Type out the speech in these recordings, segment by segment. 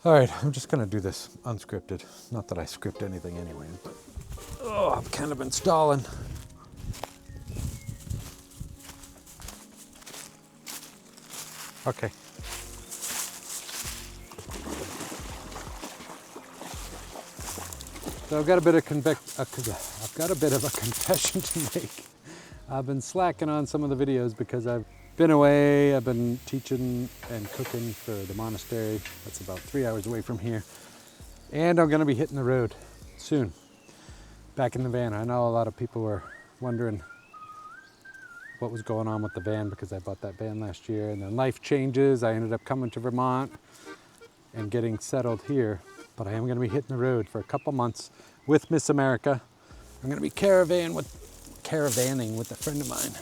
All right, I'm just gonna do this unscripted. Not that I script anything anyway, but I've kind of been stalling. Okay. So I've got a bit of a confession to make. I've been slacking on some of the videos because I've been away. I've been teaching and cooking for the monastery. That's about 3 hours away from here. And I'm gonna be hitting the road soon. Back in the van. I know a lot of people were wondering what was going on with the van because I bought that van last year, and then life changes. I ended up coming to Vermont and getting settled here, but I am gonna be hitting the road for a couple months with Miss America. I'm gonna be caravanning with a friend of mine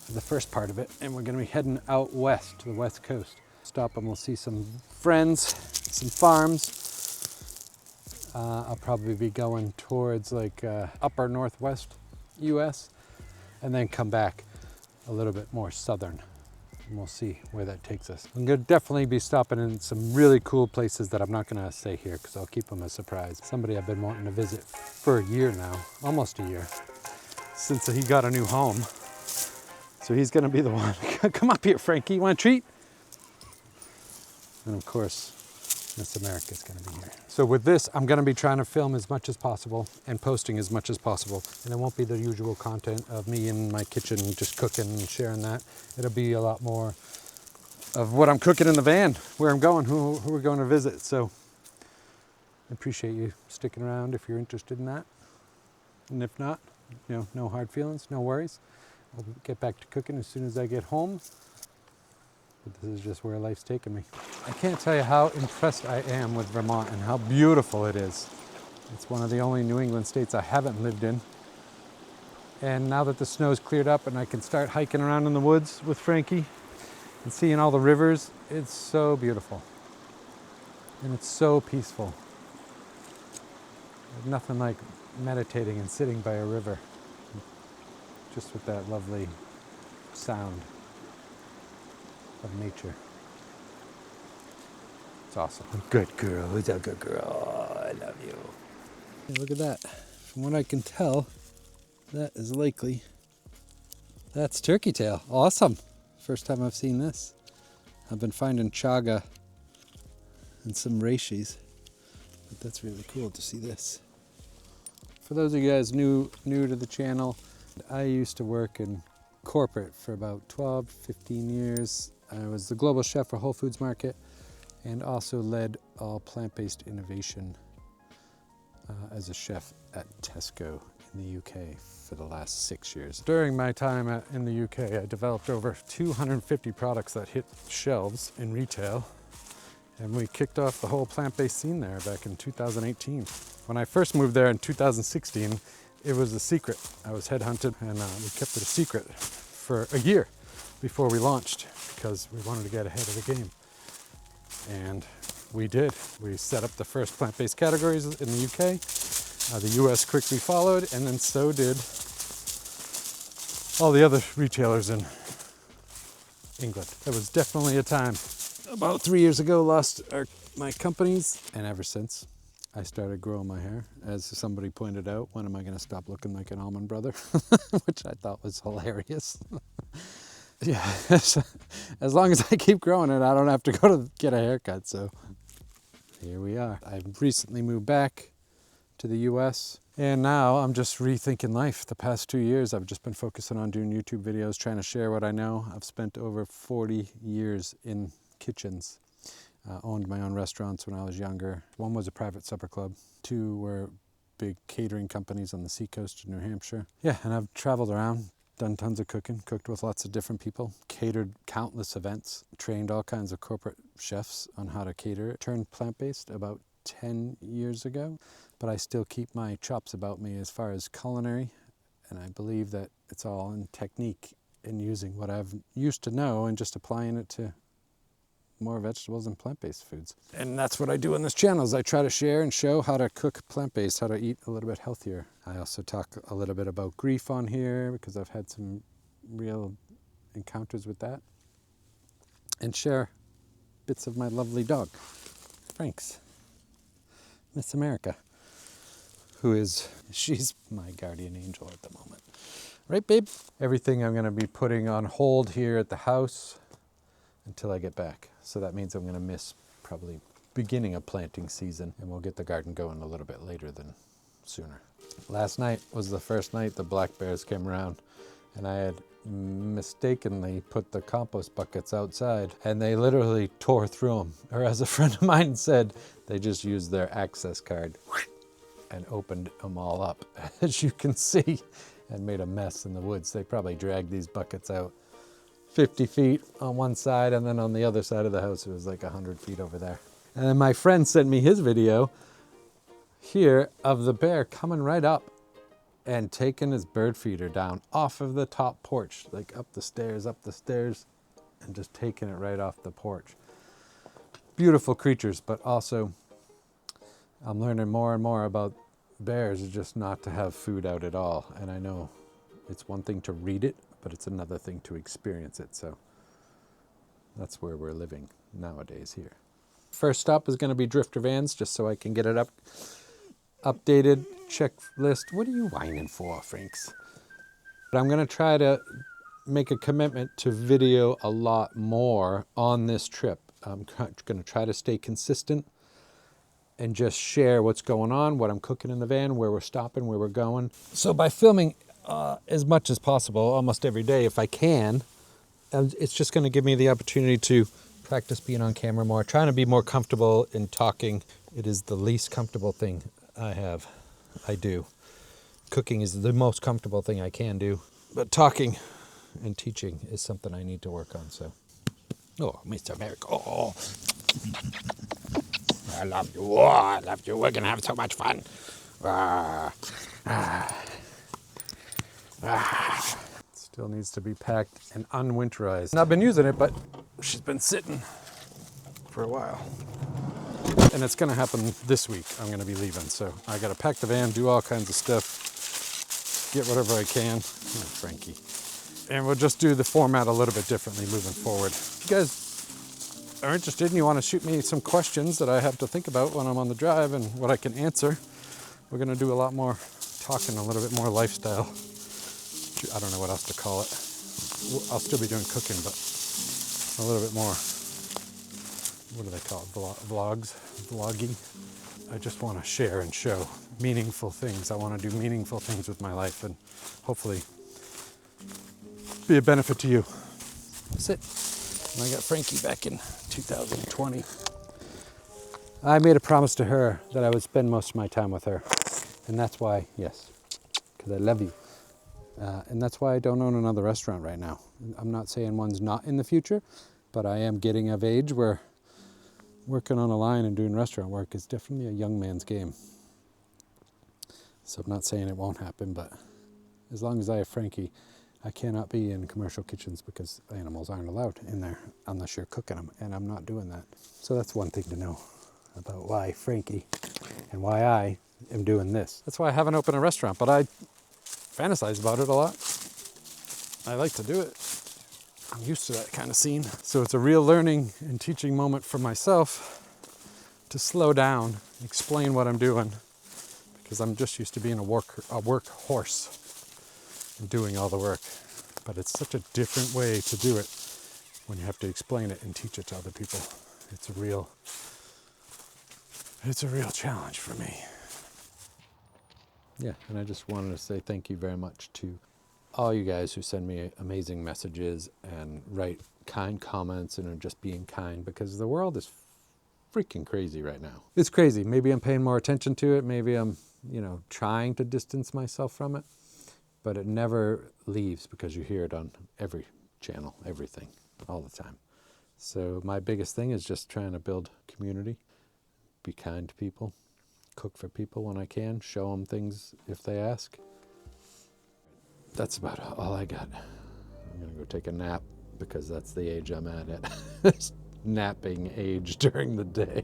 for the first part of it, and we're gonna be heading out west to the west coast. Stop and we'll see some friends, some farms. I'll probably be going towards like upper northwest US and then come back a little bit more southern, and we'll see where that takes us. I'm gonna definitely be stopping in some really cool places that I'm not gonna say here because I'll keep them a surprise. Somebody I've been wanting to visit for a year now, almost a year, since he got a new home. So he's gonna be the one. Come up here, Frankie, you want a treat? And of course, Miss America's gonna be here. So with this, I'm gonna be trying to film as much as possible and posting as much as possible. And it won't be the usual content of me in my kitchen just cooking and sharing that. It'll be a lot more of what I'm cooking in the van, where I'm going, who we're going to visit. So I appreciate you sticking around if you're interested in that. And if not, you know, no hard feelings, no worries. I'll get back to cooking as soon as I get home. But this is just where life's taken me. I can't tell you how impressed I am with Vermont and how beautiful it is. It's one of the only New England states I haven't lived in. And now that the snow's cleared up and I can start hiking around in the woods with Frankie and seeing all the rivers, it's so beautiful. And it's so peaceful. There's nothing like meditating and sitting by a river, just with that lovely sound of nature. It's awesome. Good girl. Who's a good girl? I love you. Hey, look at that. From what I can tell, that is likely. That's turkey tail. Awesome. First time I've seen this. I've been finding chaga and some reishi, but that's really cool to see this. For those of you guys new to the channel, I used to work in corporate for about 12, 15 years. I was the global chef for Whole Foods Market and also led all plant-based innovation as a chef at Tesco in the UK for the last 6 years. During my time in the UK, I developed over 250 products that hit shelves in retail, and we kicked off the whole plant-based scene there back in 2018. When I first moved there in 2016, it was a secret. I was headhunted, and we kept it a secret for a year before we launched because we wanted to get ahead of the game. And we did. We set up the first plant-based categories in the UK. The US quickly followed, and then so did all the other retailers in England. It was definitely a time. About 3 years ago, lost my companies, and ever since, I started growing my hair. As somebody pointed out, when am I going to stop looking like an almond brother? Which I thought was hilarious. Yeah, as long as I keep growing it, I don't have to go to get a haircut. So here we are. I've recently moved back to the US, and now I'm just rethinking life. The past 2 years, I've just been focusing on doing YouTube videos, trying to share what I know. I've spent over 40 years in kitchens. Owned my own restaurants when I was younger. One was a private supper club. 2 were big catering companies on the seacoast of New Hampshire. Yeah, and I've traveled around, done tons of cooking, cooked with lots of different people, catered countless events, trained all kinds of corporate chefs on how to cater. Turned plant-based about 10 years ago, but I still keep my chops about me as far as culinary, and I believe that it's all in technique and using what I've used to know and just applying it to more vegetables and plant-based foods. And that's what I do on this channel, is I try to share and show how to cook plant-based, how to eat a little bit healthier. I also talk a little bit about grief on here because I've had some real encounters with that, and share bits of my lovely dog. Frank's Miss America, she's my guardian angel at the moment. Right, babe? Everything I'm going to be putting on hold here at the house until I get back. So that means I'm going to miss probably beginning of planting season, and we'll get the garden going a little bit later than sooner. Last night was the first night the black bears came around, and I had mistakenly put the compost buckets outside, and they literally tore through them. Or as a friend of mine said, they just used their access card and opened them all up, as you can see, and made a mess in the woods. They probably dragged these buckets out 50 feet on one side, and then on the other side of the house, it was like 100 feet over there. And then my friend sent me his video here of the bear coming right up and taking his bird feeder down off of the top porch, like up the stairs, and just taking it right off the porch. Beautiful creatures, but also I'm learning more and more about bears, just not to have food out at all. And I know it's one thing to read it, but it's another thing to experience it. So that's where we're living nowadays here. First stop is going to be Drifter Vans, just so I can get it updated checklist. What are you whining for, Franks? But I'm going to try to make a commitment to video a lot more on this trip. I'm going to try to stay consistent and just share what's going on, what I'm cooking in the van, where we're stopping, where we're going. So by filming as much as possible, almost every day if I can, it's just going to give me the opportunity to practice being on camera more, trying to be more comfortable in talking. It is the least comfortable thing I do. Cooking is the most comfortable thing I can do, but talking and teaching is something I need to work on. So, oh, Mr. America, oh, I love you, oh, I love you, we're gonna have so much fun. Still needs to be packed and unwinterized. And I've been using it, but she's been sitting for a while. And it's gonna happen this week. I'm gonna be leaving, so I gotta pack the van, do all kinds of stuff, get whatever I can. Oh, Frankie. And we'll just do the format a little bit differently moving forward. If you guys are interested and you wanna shoot me some questions that I have to think about when I'm on the drive and what I can answer, we're gonna do a lot more talking, a little bit more lifestyle. I don't know what else to call it. I'll still be doing cooking, but a little bit more, what do they call it, vloggy. I just want to share and show meaningful things. I want to do meaningful things with my life and hopefully be a benefit to you. That's it. And I got Frankie back in 2020. I made a promise to her that I would spend most of my time with her. And that's why, yes, because I love you. And that's why I don't own another restaurant right now. I'm not saying one's not in the future, but I am getting of age where working on a line and doing restaurant work is definitely a young man's game. So I'm not saying it won't happen, but as long as I have Frankie, I cannot be in commercial kitchens because animals aren't allowed in there unless you're cooking them, and I'm not doing that. So that's one thing to know about why Frankie and why I am doing this. That's why I haven't opened a restaurant, but I fantasize about it a lot. I like to do it. I'm used to that kind of scene. So it's a real learning and teaching moment for myself to slow down, explain what I'm doing, because I'm just used to being a work horse and doing all the work. But it's such a different way to do it when you have to explain it and teach it to other people. It's a real challenge for me. Yeah, and I just wanted to say thank you very much to all you guys who send me amazing messages and write kind comments and are just being kind, because the world is freaking crazy right now. It's crazy. Maybe I'm paying more attention to it. Maybe I'm, trying to distance myself from it, but it never leaves because you hear it on every channel, everything, all the time. So my biggest thing is just trying to build community, be kind to people, cook for people when I can, show them things if they ask. That's about all I got. I'm gonna go take a nap because that's the age I'm at napping age during the day.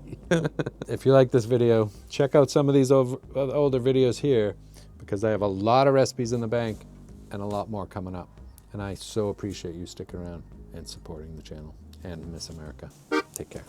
If you like this video, check out some of these older videos here, because I have a lot of recipes in the bank and a lot more coming up. And I so appreciate you sticking around and supporting the channel and Miss America. Take care.